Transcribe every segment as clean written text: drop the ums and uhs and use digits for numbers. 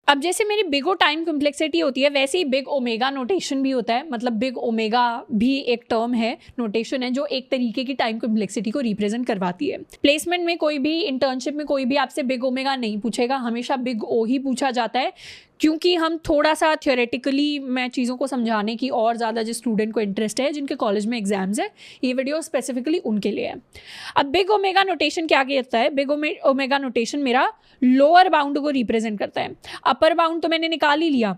अब जैसे मेरी बिग ओ टाइम कॉम्प्लेक्सिटी होती है, वैसे ही बिग ओमेगा नोटेशन भी होता है। मतलब बिग ओमेगा भी एक टर्म है, नोटेशन है, जो एक तरीके की टाइम कॉम्प्लेक्सिटी को रिप्रेजेंट करवाती है। प्लेसमेंट में कोई भी, इंटर्नशिप में कोई भी आपसे बिग ओमेगा नहीं पूछेगा, हमेशा बिग ओ ही पूछा जाता है, क्योंकि हम थोड़ा सा थियोरेटिकली मैं चीज़ों को समझाने की और ज़्यादा जिस स्टूडेंट को इंटरेस्ट है, जिनके कॉलेज में एग्जाम्स है, ये वीडियो स्पेसिफिकली उनके लिए है। अब बिग ओमेगा नोटेशन क्या कहता है? बिग ओमेगा नोटेशन मेरा लोअर बाउंड को रिप्रेजेंट करता है। अपर बाउंड तो मैंने निकाल ही लिया।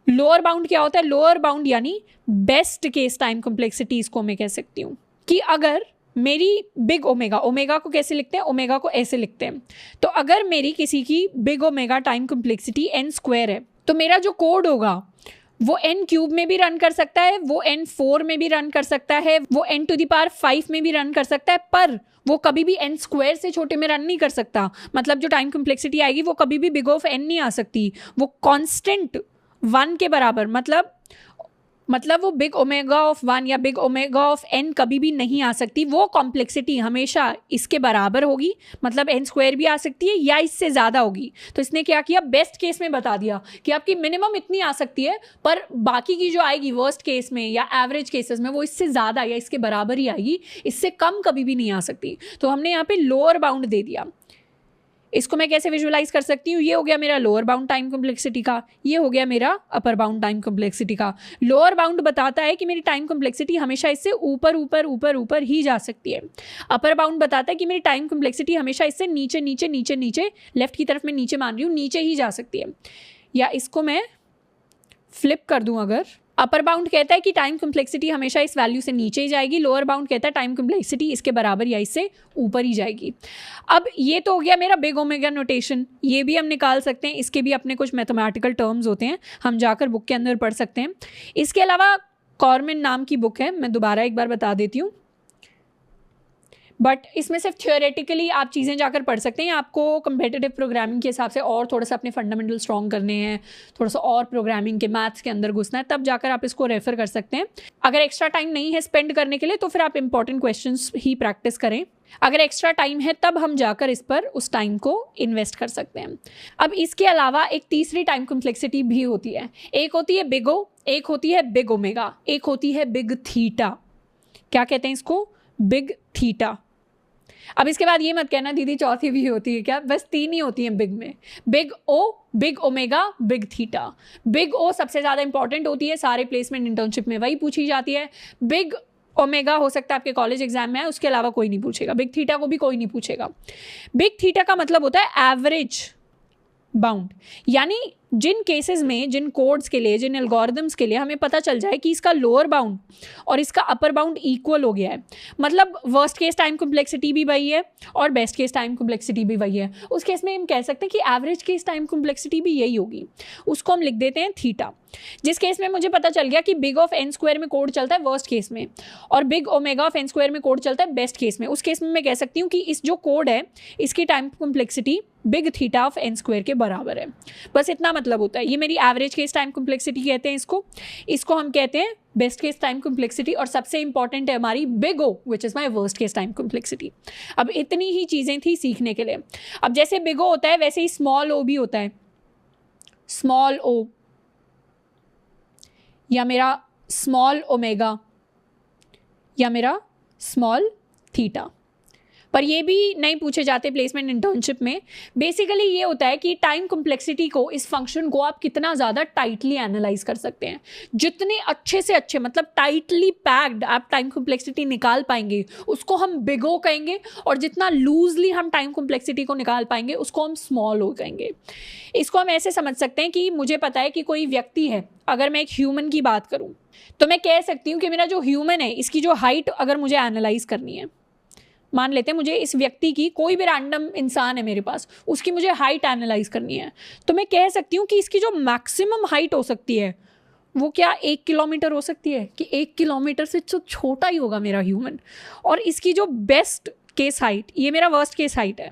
लोअर बाउंड क्या होता है? लोअर बाउंड यानी बेस्ट केस टाइम कॉम्प्लेक्सिटी, इसको मैं कह सकती हूँ कि अगर मेरी बिग ओमेगा, ओमेगा को कैसे लिखते हैं? ओमेगा को ऐसे लिखते हैं। तो अगर मेरी किसी की big omega time complexity n square है, तो मेरा जो कोड होगा वो n क्यूब में भी रन कर सकता है, वो n4 में भी रन कर सकता है, वो n⁵ में भी रन कर सकता है, पर वो कभी भी n स्क्वायर से छोटे में रन नहीं कर सकता। मतलब जो टाइम कॉम्प्लेक्सिटी आएगी वो कभी भी बिग ऑफ n नहीं आ सकती, वो कांस्टेंट 1 के बराबर, मतलब वो बिग ओमेगा ऑफ 1 या बिग ओमेगा ऑफ n कभी भी नहीं आ सकती। वो कॉम्प्लेक्सिटी हमेशा इसके बराबर होगी, मतलब n स्क्वायर भी आ सकती है या इससे ज़्यादा होगी। तो इसने क्या किया? बेस्ट केस में बता दिया कि आपकी मिनिमम इतनी आ सकती है, पर बाकी की जो आएगी वर्स्ट केस में या एवरेज केसेस में वो इससे ज़्यादा या इसके बराबर ही आएगी, इससे कम कभी भी नहीं आ सकती। तो हमने यहाँ पे लोअर बाउंड दे दिया। इसको मैं कैसे विजुअलाइज कर सकती हूँ? ये हो गया मेरा लोअर बाउंड टाइम कॉम्प्लेक्सिटी का, ये हो गया मेरा अपर बाउंड टाइम कॉम्प्लेक्सिटी का। लोअर बाउंड बताता है कि मेरी टाइम कॉम्प्लेक्सिटी हमेशा इससे ऊपर ऊपर ऊपर ऊपर ही जा सकती है। अपर बाउंड बताता है कि मेरी टाइम कॉम्प्लेक्सिटी हमेशा इससे नीचे नीचे नीचे नीचे, लेफ्ट की तरफ मैं नीचे मान रही हूँ, नीचे ही जा सकती है। या इसको मैं फ्लिप कर दूँ, अगर अपर बाउंड कहता है कि टाइम कॉम्प्लेक्सिटी हमेशा इस वैल्यू से नीचे ही जाएगी, लोअर बाउंड कहता है टाइम कॉम्प्लेक्सिटी इसके बराबर या इससे ऊपर ही जाएगी। अब ये तो हो गया मेरा बिग ओमेगा नोटेशन, ये भी हम निकाल सकते हैं, इसके भी अपने कुछ मैथमेटिकल टर्म्स होते हैं, हम जाकर बुक के अंदर पढ़ सकते हैं। इसके अलावा कॉर्मन नाम की बुक है, मैं दोबारा एक बार बता देती हूँ, बट इसमें सिर्फ थियोरेटिकली आप चीज़ें जाकर पढ़ सकते हैं। आपको कम्पिटिटिव प्रोग्रामिंग के हिसाब से और थोड़ा सा अपने फंडामेंटल स्ट्रॉन्ग करने हैं, थोड़ा सा और प्रोग्रामिंग के मैथ्स के अंदर घुसना है, तब जाकर आप इसको रेफर कर सकते हैं। अगर एक्स्ट्रा टाइम नहीं है स्पेंड करने के लिए तो फिर आप इंपॉर्टेंट क्वेश्चंस ही प्रैक्टिस करें। अगर एक्स्ट्रा टाइम है तब हम जाकर इस पर उस टाइम को इन्वेस्ट कर सकते हैं। अब इसके अलावा एक तीसरी टाइम कॉम्प्लेक्सिटी भी होती है। एक होती है बिग ओ, एक होती है बिग ओमेगा, एक होती है बिग थीटा। क्या कहते हैं इसको? Big theta. अब इसके बाद ये मत कहना दीदी चौथी भी होती है क्या? बस 3 ही होती हैं बिग में, big O, big omega, big theta. Big O सबसे ज़्यादा इंपॉर्टेंट होती है, सारे प्लेसमेंट इंटर्नशिप में वही पूछी जाती है। बिग ओमेगा हो सकता है आपके कॉलेज एग्जाम में है, उसके अलावा कोई नहीं पूछेगा। बिग थीटा को भी कोई नहीं पूछेगा। बिग थीटा का मतलब होता है एवरेज बाउंड, यानी जिन केसेस में, जिन कोड्स के लिए, जिन एल्गोरिदम्स के लिए हमें पता चल जाए कि इसका लोअर बाउंड और इसका अपर बाउंड इक्वल हो गया है, मतलब वर्स्ट केस टाइम कॉम्प्लेक्सिटी भी वही है और बेस्ट केस टाइम कॉम्प्लेक्सिटी भी वही है, उस केस में हम कह सकते हैं कि एवरेज केस टाइम कॉम्प्लेक्सिटी भी यही होगी, उसको हम लिख देते हैं थीटा। जिस केस में मुझे पता चल गया कि बिग ऑफ n स्क्वायर में कोड चलता है वर्स्ट केस में और big omega of n square में कोड चलता है बेस्ट केस में, उस केस में मैं कह सकती हूँ कि इस जो कोड है इसकी time complexity big theta of n square के बराबर है। बस इतना मतलब होता है। ये मेरी एवरेज केस टाइम कॉम्प्लेक्सिटी कहते हैं इसको हम कहते हैं बेस्ट केस टाइम कॉम्प्लेक्सिटी, और सबसे इंपॉर्टेंट है हमारी big O which is my worst case time complexity. अब इतनी ही चीज़ें थी सीखने के लिए। अब जैसे बिग ओ होता है वैसे ही स्मॉल ओ भी होता है। स्मॉल ओ या मेरा स्मॉल ओमेगा या मेरा स्मॉल थीटा, पर ये भी नहीं पूछे जाते प्लेसमेंट इंटर्नशिप में। बेसिकली ये होता है कि टाइम कॉम्प्लेक्सिटी को, इस फंक्शन को आप कितना ज़्यादा टाइटली एनालाइज कर सकते हैं। जितने अच्छे से अच्छे, मतलब टाइटली पैक्ड आप टाइम कॉम्प्लेक्सिटी निकाल पाएंगे उसको हम बिग ओ कहेंगे, और जितना लूजली हम टाइम कॉम्प्लेक्सिटी को निकाल पाएंगे उसको हम स्मॉल ओ कहेंगे। इसको हम ऐसे समझ सकते हैं कि मुझे पता है कि कोई व्यक्ति है, अगर मैं एक ह्यूमन की बात करूँ तो मैं कह सकती हूँ कि मेरा जो ह्यूमन है इसकी जो हाइट अगर मुझे एनालाइज करनी है, मान लेते हैं मुझे इस व्यक्ति की, कोई भी रैंडम इंसान है मेरे पास, उसकी मुझे हाइट एनालाइज करनी है, तो मैं कह सकती हूँ कि इसकी जो मैक्सिमम हाइट हो सकती है वो क्या 1 किलोमीटर हो सकती है, कि 1 किलोमीटर से तो छोटा ही होगा मेरा ह्यूमन। और इसकी जो बेस्ट केस हाइट, ये मेरा वर्स्ट केस हाइट है,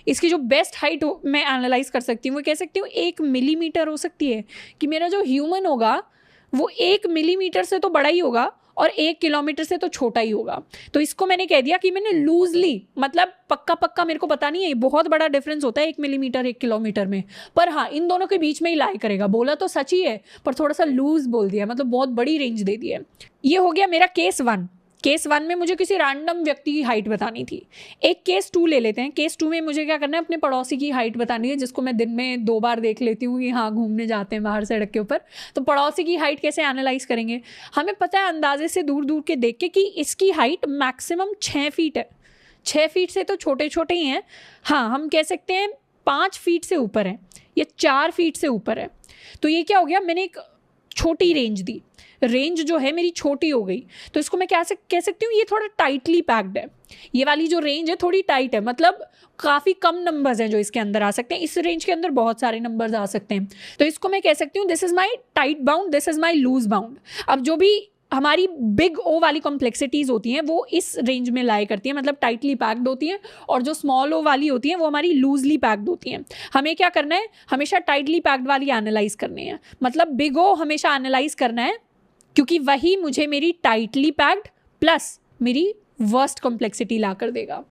इसकी जो बेस्ट हाइट मैं एनालाइज कर सकती हूँ वो कह सकती हूँ 1 मिलीमीटर हो सकती है, कि मेरा जो ह्यूमन होगा वो 1 मिलीमीटर से तो बड़ा ही होगा और 1 किलोमीटर से तो छोटा ही होगा। तो इसको मैंने कह दिया कि मैंने लूजली, मतलब पक्का पक्का मेरे को पता नहीं है, बहुत बड़ा डिफरेंस होता है 1 मिलीमीटर 1 किलोमीटर में, पर हाँ इन दोनों के बीच में ही लाई करेगा। बोला तो सच ही है पर थोड़ा सा लूज बोल दिया, मतलब बहुत बड़ी रेंज दे दी है। ये हो गया मेरा केस 1। केस 1 में मुझे किसी रैंडम व्यक्ति की हाइट बतानी थी। एक केस 2 ले लेते हैं। केस 2 में मुझे क्या करना है, अपने पड़ोसी की हाइट बतानी है, जिसको मैं दिन में 2 बार देख लेती हूँ कि हाँ घूमने जाते हैं बाहर सड़क के ऊपर। तो पड़ोसी की हाइट कैसे एनालाइज करेंगे, हमें पता है अंदाजे से दूर दूर के देख के कि इसकी हाइट मैक्सिमम 6 फीट है। 6 फीट से तो छोटे छोटे ही हैं, हाँ हम कह सकते हैं 5 फीट से ऊपर है या 4 फीट से ऊपर है। तो ये क्या हो गया, मैंने एक छोटी रेंज दी, रेंज जो है मेरी छोटी हो गई। तो इसको मैं क्या कह सकती हूँ, ये थोड़ा टाइटली पैक्ड है। ये वाली जो रेंज है थोड़ी टाइट है, मतलब काफ़ी कम नंबर्स हैं जो इसके अंदर आ सकते हैं। इस रेंज के अंदर बहुत सारे नंबर्स आ सकते हैं। तो इसको मैं कह सकती हूँ this is my tight bound, this is my loose bound. अब जो भी हमारी बिग ओ वाली कॉम्प्लेक्सिटीज़ होती हैं वो इस रेंज में लाई करती हैं, मतलब टाइटली पैक्ड होती हैं, और जो स्मॉल ओ वाली होती हैं वो हमारी लूजली पैक्ड होती हैं। हमें क्या करना है, हमेशा टाइटली पैक्ड वाली एनालाइज करनी है, मतलब बिग ओ हमेशा एनालाइज करना है, क्योंकि वही मुझे मेरी टाइटली पैक्ड प्लस मेरी वर्स्ट कॉम्प्लेक्सिटी ला कर देगा।